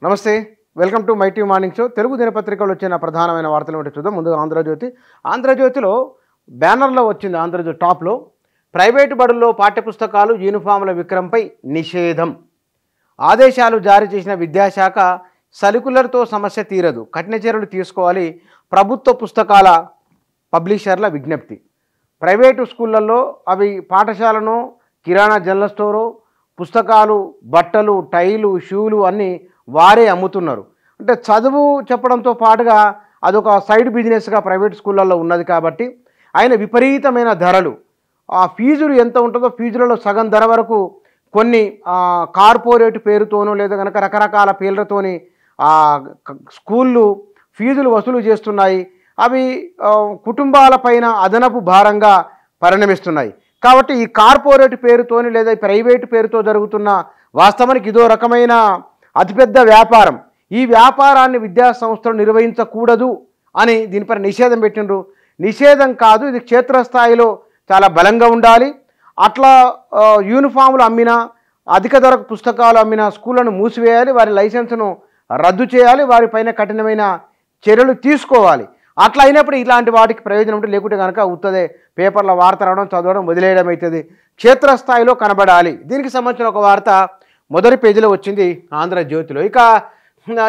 నమస్తే, welcome to my TV morning show. Telugu దినపత్రికలో వచ్చిన ప్రధానమైన వార్తలు ఏంటో చూద్దాం. ముందుగా ఆంధ్రజ్యోతిలో బ్యానర్లో వచ్చింది. ఆంధ్రజ్యోతి టాప్లో ప్రైవేటు బడుల్లో పాఠ్యపుస్తకాలు యూనిఫామ్ల విక్రయంపై నిషేధం, ఆదేశాలు జారీ చేసిన విద్యాశాఖ. సర్క్యులర్తో సమస్య తీరదు, కఠిన చర్యలు తీసుకోవాలి ప్రభుత్వ పుస్తకాల పబ్లిషర్ల విజ్ఞప్తి. ప్రైవేటు స్కూళ్ళల్లో అవి పాఠశాలను, కిరాణా జనరల్ స్టోరు, పుస్తకాలు, బట్టలు, టైలు, షూలు అన్నీ వారే అమ్ముతున్నారు. అంటే చదువు చెప్పడంతో పాటుగా అదొక సైడ్ బిజినెస్గా ప్రైవేట్ స్కూళ్ళల్లో ఉన్నది కాబట్టి ఆయన విపరీతమైన ధరలు, ఆ ఫీజులు ఎంత ఉంటుందో ఫీజులలో సగం ధర వరకు కొన్ని కార్పొరేట్ పేరుతోనూ లేదా కనుక రకరకాల పేర్లతోని స్కూళ్ళు ఫీజులు వసూలు చేస్తున్నాయి. అవి కుటుంబాలపైన అదనపు భారంగా పరిణమిస్తున్నాయి. కాబట్టి ఈ కార్పొరేట్ పేరుతోని లేదా ప్రైవేటు పేరుతో జరుగుతున్న వాస్తవానికి ఇదో రకమైన అతిపెద్ద వ్యాపారం. ఈ వ్యాపారాన్ని విద్యా సంస్థలు నిర్వహించకూడదు అని దీనిపై నిషేధం పెట్టిండ్రు. నిషేధం కాదు, ఇది క్షేత్రస్థాయిలో చాలా బలంగా ఉండాలి. అట్లా యూనిఫాములు అమ్మినా, అధిక ధరకు పుస్తకాలు అమ్మిన స్కూళ్లను మూసివేయాలి, వారి లైసెన్సును రద్దు చేయాలి, వారిపైన కఠినమైన చర్యలు తీసుకోవాలి. అట్లా అయినప్పుడు ఇలాంటి వాటికి ప్రయోజనం ఉంటుంది. లేకుంటే కనుక ఉత్తదే పేపర్ల వార్త రావడం, చదవడం, వదిలేయడం అవుతుంది. క్షేత్రస్థాయిలో కనబడాలి. దీనికి సంబంధించిన ఒక వార్త మొదటి పేజీలో వచ్చింది ఆంధ్రజ్యోతిలో. ఇక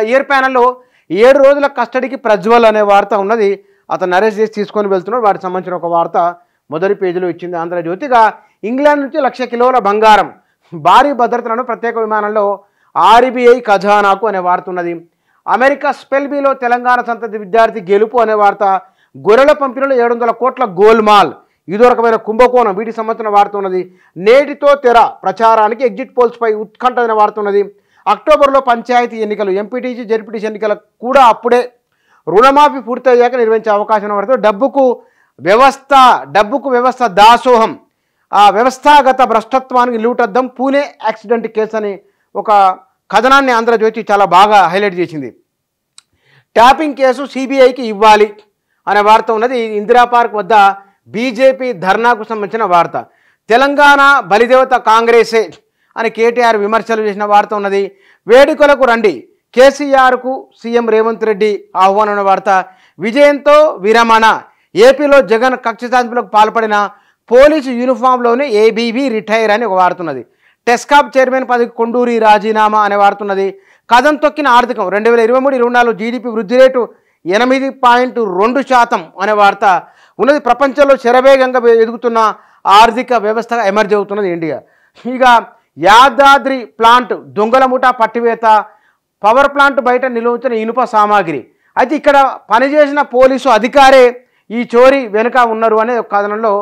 ఇయర్ ప్యానల్లో 7 రోజుల కస్టడీకి ప్రజ్వల్ అనే వార్త ఉన్నది. అతను అరెస్ట్ చేసి తీసుకొని వెళ్తున్నాడు. వాటికి సంబంధించిన ఒక వార్త మొదటి పేజీలో ఇచ్చింది ఆంధ్రజ్యోతిగా. ఇంగ్లాండ్ నుంచి 1,00,000 కిలోల బంగారం, భారీ భద్రతలను ప్రత్యేక విమానంలో ఆర్బీఐ ఖజానాకు అనే వార్త ఉన్నది. అమెరికా స్పెల్బీలో తెలంగాణ సంతతి విద్యార్థి గెలుపు అనే వార్త. గొర్రెల పంపిణీలో 700 కోట్ల గోల్మాల్, ఇదో రకమైన కుంభకోణం, వీటికి సంబంధించిన వార్త ఉన్నది. నేటితో తెర ప్రచారానికి ఎగ్జిట్ పోల్స్పై ఉత్కంఠ అనే వార్త ఉన్నది. అక్టోబర్లో పంచాయతీ ఎన్నికలు, ఎంపీటీసీ జెడ్పీటీసీ ఎన్నికలకు కూడా అప్పుడే, రుణమాఫీ పూర్తయ్యాక నిర్వహించే అవకాశం పడుతుంది. డబ్బుకు వ్యవస్థ దాసోహం, ఆ వ్యవస్థాగత భ్రష్టత్వానికి నిలువుటద్దం, పూణే యాక్సిడెంట్ కేసు అని ఒక కథనాన్ని ఆంధ్రజ్యోతి చాలా బాగా హైలైట్ చేసింది. ట్యాపింగ్ కేసు సిబిఐకి ఇవ్వాలి అనే వార్త ఉన్నది. ఇందిరా పార్క్ వద్ద బీజేపీ ధర్నాకు సంబంధించిన వార్త. తెలంగాణ బలిదేవత కాంగ్రెసే అని కేటీఆర్ విమర్శలు చేసిన వార్త ఉన్నది. వేడుకలకు రండి, కేసీఆర్కు సీఎం రేవంత్ రెడ్డి ఆహ్వానం అనే వార్త. విజయంతో విరమణ, ఏపీలో జగన్ కక్ష సాధింపులకు పాల్పడిన పోలీసు యూనిఫామ్లోనే ఏబీవీ రిటైర్ అని ఒక వార్త ఉన్నది. టెస్కాప్ చైర్మన్ పదవికి కొండూరి రాజీనామా అనే వార్త ఉన్నది. కథం తొక్కిన ఆర్థికం, 2023-24 జీడీపీ వృద్ధి రేటు 8.2% అనే వార్త ఉన్నది. ప్రపంచంలో శరవేగంగా ఎదుగుతున్న ఆర్థిక వ్యవస్థగా ఎమర్జ్ అవుతున్నది ఇండియా. ఇక యాదాద్రి ప్లాంట్ దొంగల ముఠా పట్టివేత, పవర్ ప్లాంట్ బయట నిల్వ ఉంచిన ఇనుప సామాగ్రి. అయితే ఇక్కడ పనిచేసిన పోలీసు అధికారే ఈ చోరీ వెనుక ఉన్నారు అనే కథనంలో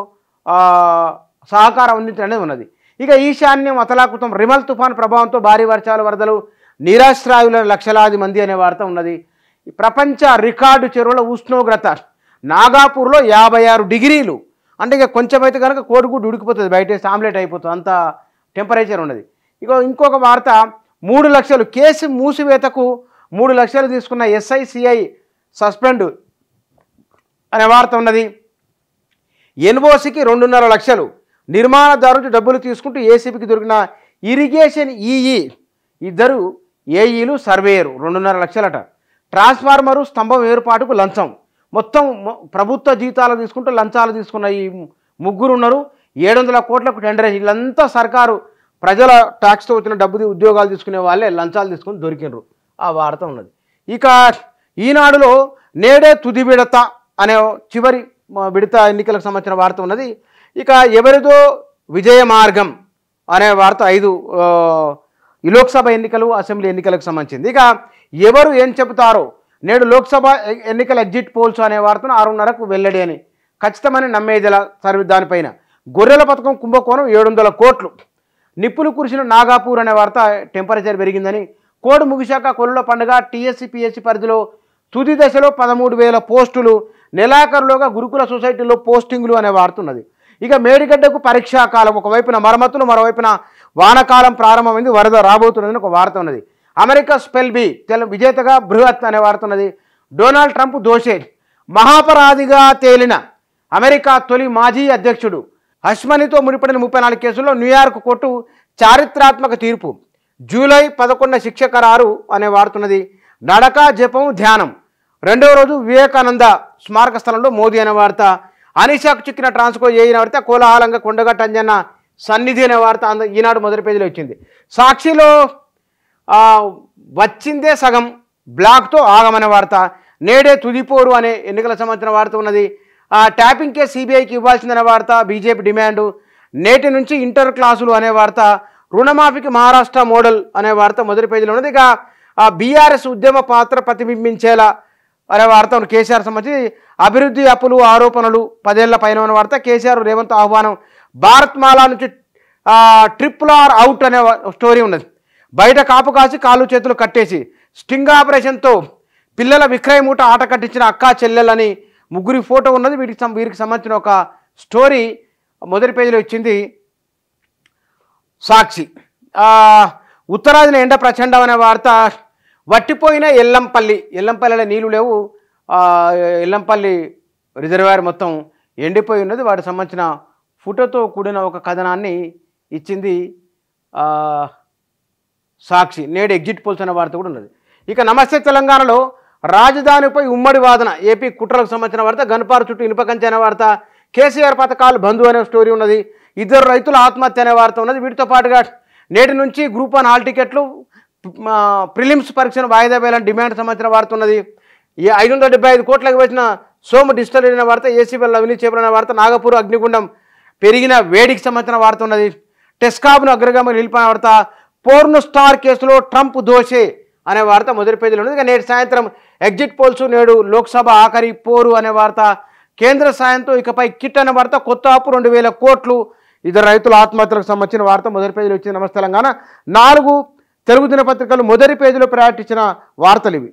సహకారం అందించడం అనేది ఉన్నది. ఇక ఈశాన్యం అతలాకుతం, రిమల్ తుఫాన్ ప్రభావంతో భారీ వర్షాలు, వరదలు, నిరాశ్రాయుల లక్షలాది మంది అనే వార్త ఉన్నది. ప్రపంచ రికార్డు చెరువుల ఉష్ణోగ్రత నాగాపూర్లో 56 డిగ్రీలు, అంటే ఇక కొంచెం అయితే కనుక కోడిగుడ్డు ఉడికిపోతుంది, బయట ఆమ్లెట్ అయిపోతుంది, అంత టెంపరేచర్ ఉన్నది. ఇక ఇంకొక వార్త, 3 లక్షలు కేసు మూసివేతకు 3 లక్షలు తీసుకున్న ఎస్ఐసిఐ సస్పెండ్ అనే వార్త ఉన్నది. ఎన్ఓసికి 2.5 లక్షలు, నిర్మాణదారు డబ్బులు తీసుకుంటూ ఏసీబీకి దొరికిన ఇరిగేషన్ ఈఈ, 2 ఏఈలు సర్వేయరు, 2.5 లక్షలట. ట్రాన్స్ఫార్మరు స్తంభం ఏర్పాటుకు లంచం, మొత్తం ప్రభుత్వ జీతాలు తీసుకుంటూ లంచాలు తీసుకున్న ఈ ముగ్గురు ఉన్నారు. 700 కోట్లకు టెండర్. వీళ్ళంతా సర్కారు ప్రజల ట్యాక్స్తో వచ్చిన డబ్బు ఉద్యోగాలు తీసుకునే వాళ్ళే లంచాలు తీసుకుని దొరికినరు, ఆ వార్త ఉన్నది. ఇక ఈనాడులో నేడే తుది విడత అనే చివరి విడత ఎన్నికలకు సంబంధించిన వార్త ఉన్నది. ఇక ఎవరిదో విజయ మార్గం అనే వార్త. 5 ఈ లోక్సభ ఎన్నికలు, అసెంబ్లీ ఎన్నికలకు సంబంధించింది. ఇక ఎవరు ఏం చెబుతారో నేడు లోక్సభ ఎన్నికల ఎగ్జిట్ పోల్స్ అనే వార్తను 6:30కు వెల్లడి అని ఖచ్చితమని నమ్మేదిలా సర్వీస్. దానిపైన గొర్రెల పథకం కుంభకోణం 700 కోట్లు, నిప్పులు కురిసిన నాగాపూర్ అనే వార్త. టెంపరేచర్ పెరిగిందని, కోడ్ ముగిశాక కొలుల పండుగ, టీఎస్సీ పిఎస్సీ పరిధిలో తుది దశలో 13,000 పోస్టులు, నెలాఖరులోగా గురుకుల సొసైటీలో పోస్టింగులు అనే వార్త ఉన్నది. ఇక మేడిగడ్డకు పరీక్షాకాలం, ఒకవైపున మరమ్మతులు, మరోవైపున వానకాలం ప్రారంభమైంది, వరద రాబోతున్నదని ఒక వార్త ఉన్నది. అమెరికా స్పెల్బీ విజేతగా బృహత్ అనే వార్త ఉన్నది. డొనాల్డ్ ట్రంప్ దోషే, మహాపరాధిగా తేలిన అమెరికా తొలి మాజీ అధ్యక్షుడు హష్మనీతో ముడిపడిన 34 కేసుల్లో న్యూయార్క్ కోర్టు చారిత్రాత్మక తీర్పు. జూలై 11 శిక్ష ఖరారు అనే వార్తున్నది. నడక జపం ధ్యానం రెండవ రోజు వివేకానంద స్మారక స్థలంలో మోదీ అనే వార్త. అనిషాకు చిక్కిన ట్రాన్స్కో అయిన వార్త. కోలాహలంగా కొండగట్ట అంజన్న సన్నిధి అనే వార్త ఈనాడు మొదటి పేజీలో వచ్చింది. సాక్షిలో వచ్చిందే సగం బ్లాక్తో ఆగమనే వార్త. నేడే తుదిపోరు అనే ఎన్నికల సంబంధించిన వార్త ఉన్నది. ట్యాపింగ్ కేసు సిబిఐకి ఇవ్వాల్సిందనే వార్త. BJP demand. నేటి నుంచి ఇంటర్ క్లాసులు అనే వార్త. రుణమాఫీకి మహారాష్ట్ర మోడల్ అనే వార్త మొదటి పేజీలో ఉన్నది. ఇక బీఆర్ఎస్ ఉద్యమ పాత్ర ప్రతిబింబించేలా అనే వార్త కేసీఆర్ సంబంధించి. అభివృద్ధి అప్పులు ఆరోపణలు 10 ఏళ్ల పైన ఉన్న వార్త. కేసీఆర్ రేవంత్ ఆహ్వానం. భారత్ మాలా నుంచి RRR అవుట్ అనే స్టోరీ ఉన్నది. బయట కాపు కాసి కాళ్ళు చేతులు కట్టేసి స్టింగ్ ఆపరేషన్తో పిల్లల విక్రయ మూట ఆట కట్టించిన అక్కా చెల్లెలని ముగ్గురి ఫోటో ఉన్నది. వీరికి సంబంధించిన ఒక స్టోరీ మొదటి పేజీలో ఇచ్చింది సాక్షి. ఉత్తరాదిన ఎండ ప్రచండం అనే వార్త. వట్టిపోయిన ఎల్లంపల్లిలో నీళ్లు లేవు. ఎల్లంపల్లి రిజర్వాయర్ మొత్తం ఎండిపోయి ఉన్నది. వాటికి సంబంధించిన ఫోటోతో కూడిన ఒక కథనాన్ని ఇచ్చింది సాక్షి. నేడు ఎగ్జిట్ పోల్స్ అనే వార్త కూడా ఉన్నది. ఇక నమస్తే తెలంగాణలో రాజధానిపై ఉమ్మడి వాదన. ఏపీ కుట్రలకు సంబంధించిన వార్త. గన్పారు చుట్టూ ఇనుపకంచె అనే వార్త. కేసీఆర్ పథకాలు బంధు అనే స్టోరీ ఉన్నది. 2 రైతుల ఆత్మహత్య అనే వార్త ఉన్నది. వీటితో పాటుగా నేటి నుంచి గ్రూప్ 1 హాల్ టికెట్లు ప్రిలిమ్స్ పరీక్షను వాయిదా వేయాలని డిమాండ్ సంబంధించిన వార్త ఉన్నది. 575 కోట్లకు వచ్చిన సోము డిజిటల్ అనే వార్త. ఏసీబీ అవినీతి చేపడిన వార్త. నాగపూర్ అగ్నిగుండం పెరిగిన వేడికి సంబంధించిన వార్త ఉన్నది. టెస్కాబ్ను అగ్రగామి నిలిపిన వార్త. పోర్న్ స్టార్ కేసులో ట్రంప్ దోషే అనే వార్త మొదటి పేజీలో ఉన్నది. ఇక నేటి సాయంత్రం ఎగ్జిట్ పోల్స్. నేడు లోక్సభ ఆఖరి పోరు అనే వార్త. కేంద్ర సాయంతో ఇకపై కిట్ అనే వార్త. కొత్త అప్పు 2000 కోట్లు. 2 రైతుల ఆత్మహత్యలకు సంబంధించిన వార్త మొదటి పేజీలో వచ్చింది. నమస్తే తెలంగాణ 4 తెలుగు దినపత్రికలు మొదటి పేజీలో ప్రకటించిన వార్తలు ఇవి.